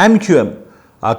MQM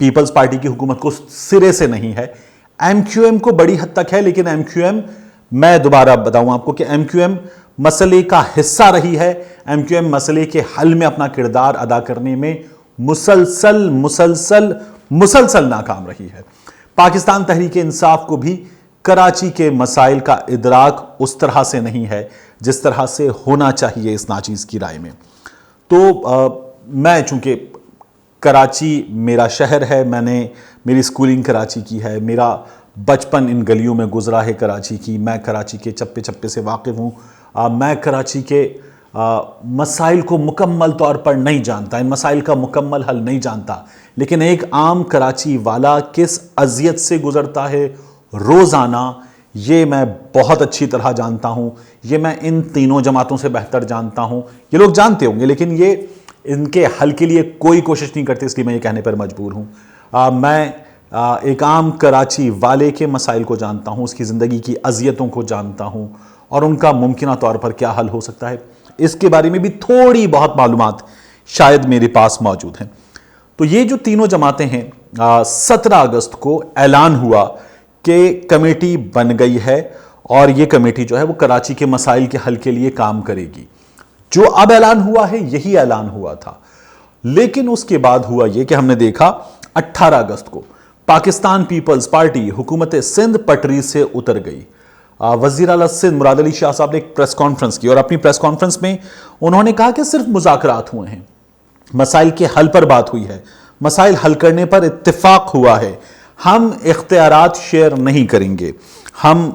Peoples party کی حکومت کو سرے سے نہیں ہے. ایم کیو ایم کو بڑی حد تک ہے, لیکن ایم کیو ایم, میں دوبارہ بتاؤں آپ کو کہ ایم کیو ایم مسئلے کا حصہ رہی ہے. ایم کیو ایم مسئلے کے حل میں اپنا کردار ادا کرنے میں مسلسل ناکام رہی ہے. پاکستان تحریک انصاف کو بھی کراچی کے مسائل کا ادراک اس طرح سے نہیں ہے جس طرح سے ہونا چاہیے اس ناچیز کی رائے میں. تو میں چونکہ کراچی میرا شہر ہے, میں نے میری سکولنگ کراچی کی ہے, میرا بچپن ان گلیوں میں گزرا ہے کراچی کی, میں کراچی کے چپے چپے سے واقف ہوں. میں کراچی کے مسائل کو مکمل طور پر نہیں جانتا, ان مسائل کا مکمل حل نہیں جانتا, لیکن ایک عام کراچی والا کس اذیت سے گزرتا ہے روزانہ یہ میں بہت اچھی طرح جانتا ہوں. یہ میں ان تینوں جماعتوں سے بہتر جانتا ہوں. یہ لوگ جانتے ہوں گے لیکن یہ ان کے حل کے لیے کوئی کوشش نہیں کرتے, اس لیے میں یہ کہنے پر مجبور ہوں. میں ایک عام کراچی والے کے مسائل کو جانتا ہوں, اس کی زندگی کی اذیتوں کو جانتا ہوں اور ان کا ممکنہ طور پر کیا حل ہو سکتا ہے اس کے بارے میں بھی تھوڑی بہت معلومات شاید میرے پاس موجود ہیں. تو یہ جو تینوں جماعتیں ہیں, 17 اگست کو اعلان ہوا کہ کمیٹی بن گئی ہے اور یہ کمیٹی جو ہے وہ کراچی کے مسائل کے حل کے لیے کام کرے گی. جو اب اعلان ہوا ہے یہی اعلان ہوا تھا, لیکن اس کے بعد ہوا یہ کہ ہم نے دیکھا 18 اگست کو پاکستان پیپلز پارٹی حکومت سندھ پٹری سے اتر گئی. وزیر اعلیٰ سندھ مراد علی شاہ صاحب نے ایک پریس کانفرنس کی اور اپنی پریس کانفرنس میں انہوں نے کہا کہ صرف مذاکرات ہوئے ہیں, مسائل کے حل پر بات ہوئی ہے, مسائل حل کرنے پر اتفاق ہوا ہے, ہم اختیارات شیئر نہیں کریں گے, ہم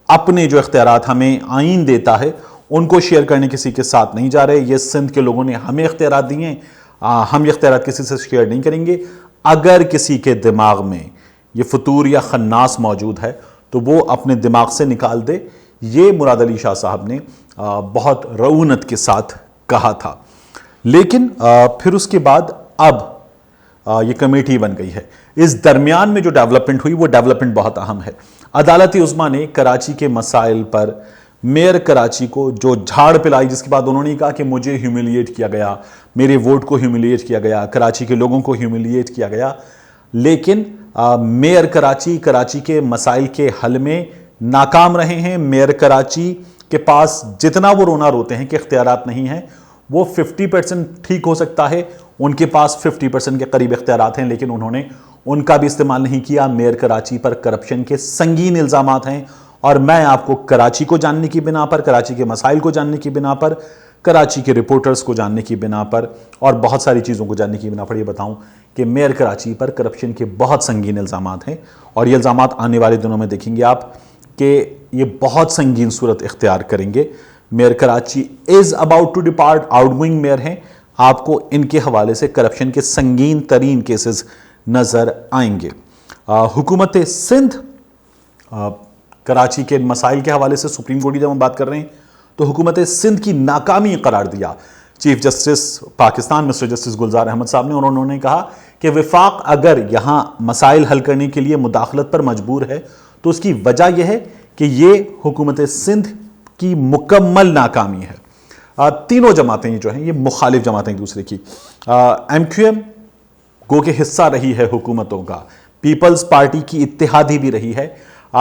اپنے جو اختیارات ہمیں آئین دیتا ہے ان کو شیئر کرنے کسی کے ساتھ نہیں جا رہے. یہ سندھ کے لوگوں نے ہمیں اختیارات دیے ہیں, ہم یہ اختیارات کسی سے شیئر نہیں کریں گے. اگر کسی کے دماغ میں یہ فطور یا خناس موجود ہے تو وہ اپنے دماغ سے نکال دے. یہ مراد علی شاہ صاحب نے بہت رعونت کے ساتھ کہا تھا. لیکن پھر اس کے بعد اب یہ کمیٹی بن گئی ہے. اس درمیان میں جو ڈیولپمنٹ ہوئی وہ ڈیولپمنٹ بہت اہم ہے. عدالت عظمیٰ نے کراچی کے مسائل پر میئر کراچی کو جو جھاڑ پلائی, جس کے بعد انہوں نے کہا کہ مجھے ہیوملیٹ کیا گیا, میرے ووٹ کو ہیوملیٹ کیا گیا, کراچی کے لوگوں کو ہیوملیٹ کیا گیا, لیکن میئر کراچی کے مسائل کے حل میں ناکام رہے ہیں. میئر کراچی کے پاس جتنا وہ رونا روتے ہیں کہ اختیارات نہیں ہیں, وہ 50% ٹھیک ہو سکتا ہے, ان کے پاس 50% کے قریب اختیارات ہیں, لیکن انہوں نے ان کا بھی استعمال نہیں کیا. میئر کراچی پر کرپشن کے سنگین الزامات ہیں اور میں آپ کو کراچی کو جاننے کی بنا پر, کراچی کے مسائل کو جاننے کی بنا پر, کراچی کے رپورٹرز کو جاننے کی بنا پر اور بہت ساری چیزوں کو جاننے کی بنا پر یہ بتاؤں کہ میئر کراچی پر کرپشن کے بہت سنگین الزامات ہیں اور یہ الزامات آنے والے دنوں میں دیکھیں گے آپ کہ یہ بہت سنگین صورت اختیار کریں گے. Mayor Karachi is about to depart, out going mayor ہیں. آپ کو ان کے حوالے سے کرپشن کے سنگین ترین کیسز نظر آئیں گے. حکومت سندھ کراچی کے مسائل کے حوالے سے سپریم کورٹ کی جب ہم بات کر رہے ہیں تو حکومت سندھ کی ناکامی قرار دیا chief justice Pakistan mister justice Gulzar Ahmed صاحب نے, اور انہوں نے کہا کہ وفاق اگر یہاں مسائل حل کرنے کے لیے مداخلت پر مجبور ہے تو اس کی وجہ یہ ہے کہ یہ حکومت سندھ کی مکمل ناکامی ہے. تینوں جماعتیں جو ہیں یہ مخالف جماعتیں ایک دوسرے کی. ایم کیو ایم گو کہ حصہ رہی ہے حکومتوں کا, پیپلز پارٹی کی اتحادی بھی رہی ہے,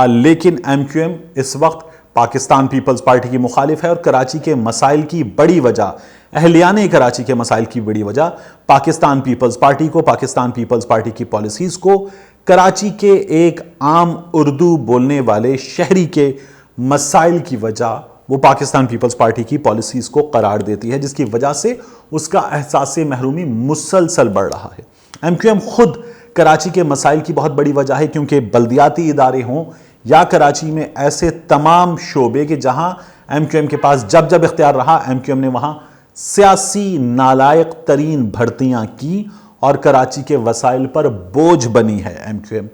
لیکن ایم کیو ایم اس وقت پاکستان پیپلز پارٹی کی مخالف ہے اور کراچی کے مسائل کی بڑی وجہ, اہلیان کراچی کے مسائل کی بڑی وجہ پاکستان پیپلز پارٹی کو, پاکستان پیپلز پارٹی کی پالیسیز کو, کراچی کے ایک عام اردو بولنے والے شہری کے مسائل کی وجہ وہ پاکستان پیپلز پارٹی کی پالیسیز کو قرار دیتی ہے, جس کی وجہ سے اس کا احساس محرومی مسلسل بڑھ رہا ہے. ایم کیو ایم خود کراچی کے مسائل کی بہت بڑی وجہ ہے کیونکہ بلدیاتی ادارے ہوں یا کراچی میں ایسے تمام شعبے کہ جہاں ایم کیو ایم کے پاس جب جب اختیار رہا ایم کیو ایم نے وہاں سیاسی نالائق ترین بھرتیاں کی اور کراچی کے وسائل پر بوجھ بنی ہے M Q M.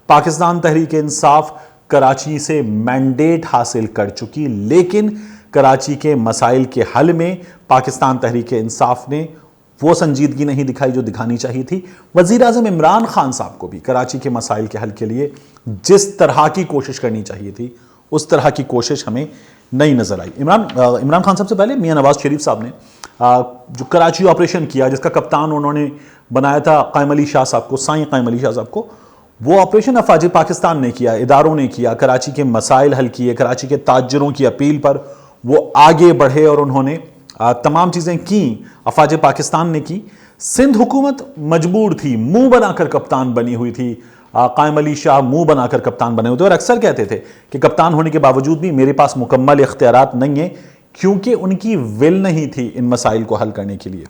Pakistan Tehreek Insaf Karachi سے مینڈیٹ حاصل کر چکی, لیکن کراچی کے مسائل کے حل میں پاکستان تحریک انصاف نے وہ سنجیدگی نہیں دکھائی جو دکھانی چاہیے تھی. وزیر اعظم عمران خان صاحب کو بھی کراچی کے مسائل کے حل کے لیے جس طرح کی کوشش کرنی چاہیے تھی اس طرح کی کوشش ہمیں نہیں نظر آئی. عمران خان صاحب سے پہلے میاں نواز شریف صاحب نے جو کراچی آپریشن کیا جس کا کپتان انہوں نے بنایا تھا قائم علی شاہ صاحب کو، سائیں قائم علی شاہ صاحب کو، وہ آپریشن افواج پاکستان نے کیا، اداروں نے کیا، کراچی کے مسائل حل کیے، کراچی کے تاجروں کی اپیل پر وہ آگے بڑھے اور انہوں نے تمام چیزیں کی، افواج پاکستان نے کی۔ سندھ حکومت مجبور تھی، منہ بنا کر کپتان بنی ہوئی تھی، قائم علی شاہ منہ بنا کر کپتان بنے ہوئے تھے اور اکثر کہتے تھے کہ کپتان ہونے کے باوجود بھی میرے پاس مکمل اختیارات نہیں ہیں، کیونکہ ان کی ول نہیں تھی ان مسائل کو حل کرنے کے لیے۔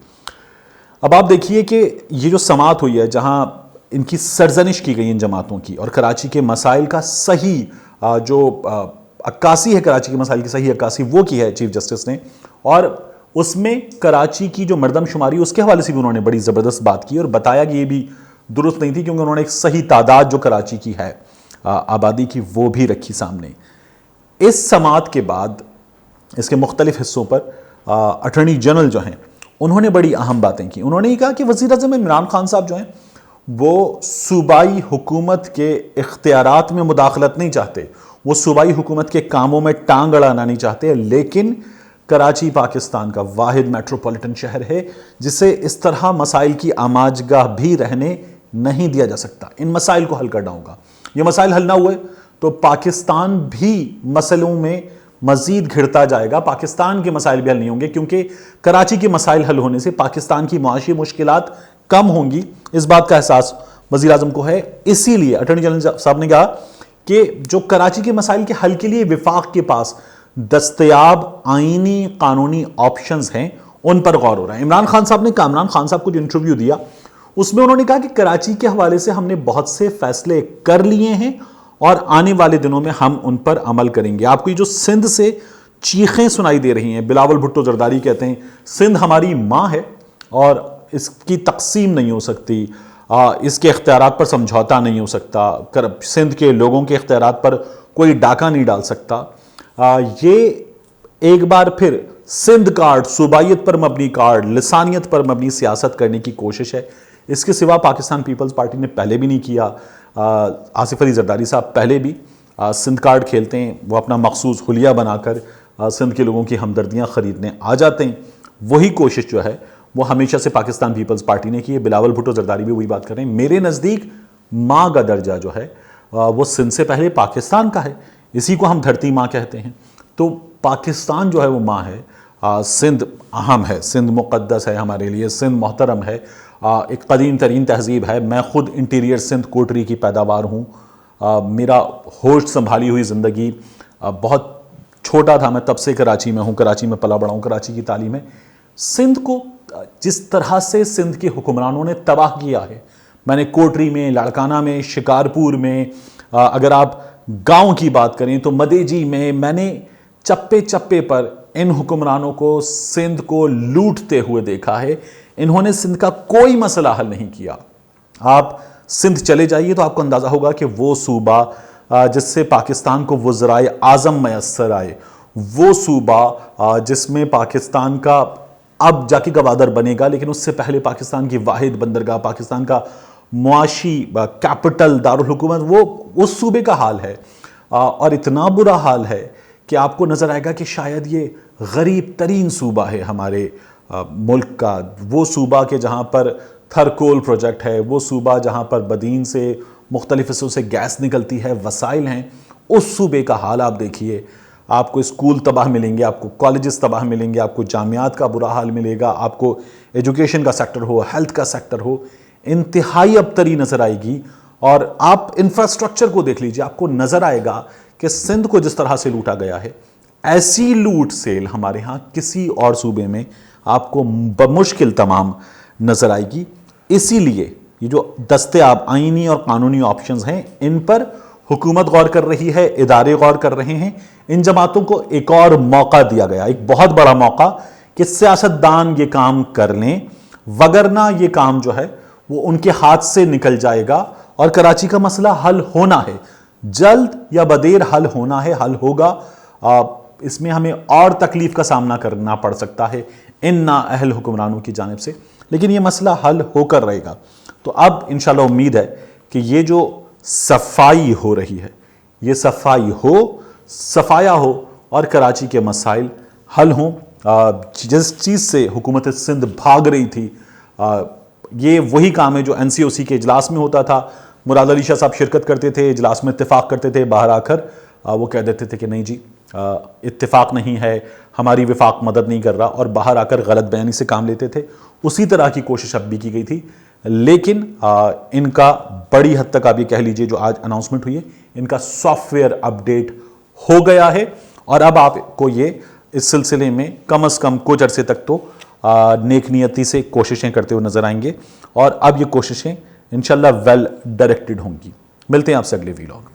اب آپ دیکھیے کہ یہ جو سماعت ہوئی ہے جہاں ان کی سرزنش کی گئی ان جماعتوں کی، اور کراچی کے مسائل کا صحیح جو عکاسی ہے، کراچی کے مسائل کی صحیح عکاسی وہ کی ہے چیف جسٹس نے، اور اس میں کراچی کی جو مردم شماری اس کے حوالے سے بھی انہوں نے بڑی زبردست بات کی اور بتایا کہ یہ بھی درست نہیں تھی، کیونکہ انہوں نے ایک صحیح تعداد جو کراچی کی ہے آبادی کی وہ بھی رکھی سامنے۔ اس سماعت کے بعد اس کے مختلف حصوں پر اٹارنی جنرل جو ہیں انہوں نے بڑی اہم باتیں کی۔ انہوں نے یہ کہا کہ وزیر اعظم عمران خان صاحب جو ہیں وہ صوبائی حکومت کے اختیارات میں مداخلت نہیں چاہتے، وہ صوبائی حکومت کے کاموں میں ٹانگ اڑانا نہیں چاہتے، لیکن کراچی پاکستان کا واحد میٹروپولیٹن شہر ہے جسے اس طرح مسائل کی آماجگاہ بھی رہنے نہیں دیا جا سکتا۔ ان مسائل کو حل کرنا ہوگا، یہ مسائل حل نہ ہوئے تو پاکستان بھی مسئلوں میں مزید گھرتا جائے گا، پاکستان کے مسائل بھی حل نہیں ہوں گے، کیونکہ کراچی کے مسائل حل ہونے سے پاکستان کی معاشی مشکلات کم ہوں گی۔ اس بات کا احساس وزیر اعظم کو ہے، اسی لیے اٹارنی جنرل صاحب نے کہا کہ جو کراچی کے مسائل کے حل کے لیے وفاق کے پاس دستیاب آئینی قانونی آپشنز ہیں ان پر غور ہو رہا ہے۔ عمران خان صاحب نے کامران خان صاحب کو جو انٹرویو دیا اس میں انہوں نے کہا کہ کراچی کے حوالے سے ہم نے بہت سے فیصلے کر لیے ہیں اور آنے والے دنوں میں ہم ان پر عمل کریں گے۔ آپ کو یہ جو سندھ سے چیخیں سنائی دے رہی ہیں، بلاول بھٹو زرداری کہتے ہیں سندھ ہماری ماں ہے اور اس کی تقسیم نہیں ہو سکتی، اس کے اختیارات پر سمجھوتا نہیں ہو سکتا، سندھ کے لوگوں کے اختیارات پر کوئی ڈاکہ نہیں ڈال سکتا۔ یہ ایک بار پھر سندھ کارڈ، صوبائیت پر مبنی کارڈ، لسانیت پر مبنی سیاست کرنے کی کوشش ہے۔ اس کے سوا پاکستان پیپلز پارٹی نے پہلے بھی نہیں کیا۔ آصف علی زرداری صاحب پہلے بھی سندھ کارڈ کھیلتے ہیں، وہ اپنا مخصوص حلیہ بنا کر سندھ کے لوگوں کی ہمدردیاں خریدنے آ جاتے ہیں۔ وہی کوشش جو ہے وہ ہمیشہ سے پاکستان پیپلز پارٹی نے کی ہے۔ بلاول بھٹو زرداری بھی وہی بات کر رہے ہیں۔ میرے نزدیک ماں کا درجہ جو ہے وہ سندھ سے پہلے پاکستان کا ہے، اسی کو ہم دھرتی ماں کہتے ہیں۔ تو پاکستان جو ہے وہ ماں ہے، سندھ اہم ہے، سندھ مقدس ہے ہمارے لیے، سندھ محترم ہے، ایک قدیم ترین تہذیب ہے۔ میں خود انٹیریئر سندھ کوٹری کی پیداوار ہوں، میرا ہوش سنبھالی ہوئی زندگی بہت چھوٹا تھا میں تب سے کراچی میں ہوں، کراچی میں پلا بڑا ہوں، کراچی کی تعلیم ہے۔ سندھ کو جس طرح سے سندھ کے حکمرانوں نے تباہ کیا ہے، میں نے کوٹری میں، لاڑکانہ میں، شکارپور میں، اگر آپ گاؤں کی بات کریں تو مدیجی میں نے چپے چپے پر ان حکمرانوں کو سندھ کو لوٹتے ہوئے دیکھا ہے۔ انہوں نے سندھ کا کوئی مسئلہ حل نہیں کیا۔ آپ سندھ چلے جائیے تو آپ کو اندازہ ہوگا کہ وہ صوبہ جس سے پاکستان کو وزرائے اعظم میسر آئے، وہ صوبہ جس میں پاکستان کا اب جا کے گوادر بنے گا، لیکن اس سے پہلے پاکستان کی واحد بندرگاہ، پاکستان کا معاشی کیپٹل دارالحکومت، وہ اس صوبے کا حال ہے، اور اتنا برا حال ہے کہ آپ کو نظر آئے گا کہ شاید یہ غریب ترین صوبہ ہے ہمارے ملک کا، وہ صوبہ کہ جہاں پر تھرکول پروجیکٹ ہے، وہ صوبہ جہاں پر بدین سے مختلف حصوں سے گیس نکلتی ہے، وسائل ہیں، اس صوبے کا حال آپ دیکھیے۔ آپ کو اسکول تباہ ملیں گے، آپ کو کالجز تباہ ملیں گے، آپ کو جامعات کا برا حال ملے گا، آپ کو ایجوکیشن کا سیکٹر ہو، ہیلتھ کا سیکٹر ہو، انتہائی ابتری نظر آئے گی۔ اور آپ انفراسٹرکچر کو دیکھ لیجئے، آپ کو نظر آئے گا کہ سندھ کو جس طرح سے لوٹا گیا ہے، ایسی لوٹ سیل ہمارے ہاں کسی اور صوبے میں آپ کو بمشکل تمام نظر آئے گی۔ اسی لیے یہ جو دستیاب آئینی اور قانونی آپشنز ہیں ان پر حکومت غور کر رہی ہے، ادارے غور کر رہے ہیں۔ ان جماعتوں کو ایک اور موقع دیا گیا، ایک بہت بڑا موقع کہ سیاستدان یہ کام کر لیں، وگرنہ یہ کام جو ہے وہ ان کے ہاتھ سے نکل جائے گا اور کراچی کا مسئلہ حل ہونا ہے، جلد یا بدیر حل ہونا ہے، حل ہوگا۔ اس میں ہمیں اور تکلیف کا سامنا کرنا پڑ سکتا ہے ان نااہل حکمرانوں کی جانب سے، لیکن یہ مسئلہ حل ہو کر رہے گا۔ تو اب انشاءاللہ امید ہے کہ یہ جو صفائی ہو رہی ہے، یہ صفائی ہو، صفایا ہو اور کراچی کے مسائل حل ہوں۔ جس چیز سے حکومت سندھ بھاگ رہی تھی، یہ وہی کام ہے جو NCOC کے اجلاس میں ہوتا تھا۔ مراد علی شاہ صاحب شرکت کرتے تھے، اجلاس میں اتفاق کرتے تھے، باہر آ کر وہ کہہ دیتے تھے کہ نہیں جی اتفاق نہیں ہے، ہماری وفاق مدد نہیں کر رہا، اور باہر آ کر غلط بیانی سے کام لیتے تھے۔ اسی طرح کی کوشش اب بھی کی گئی تھی، لیکن ان کا بڑی حد تک آپ یہ کہہ لیجئے جو آج اناؤنسمنٹ ہوئی ہے، ان کا سافٹ ویئر اپڈیٹ ہو گیا ہے، اور اب آپ کو یہ اس سلسلے میں کم از کم کچھ عرصے تک تو نیک نیتی سے کوششیں کرتے ہوئے نظر آئیں گے، اور اب یہ کوششیں انشاءاللہ ویل ڈائریکٹڈ ہوں گی۔ ملتے ہیں آپ سے اگلے ویلاگ میں۔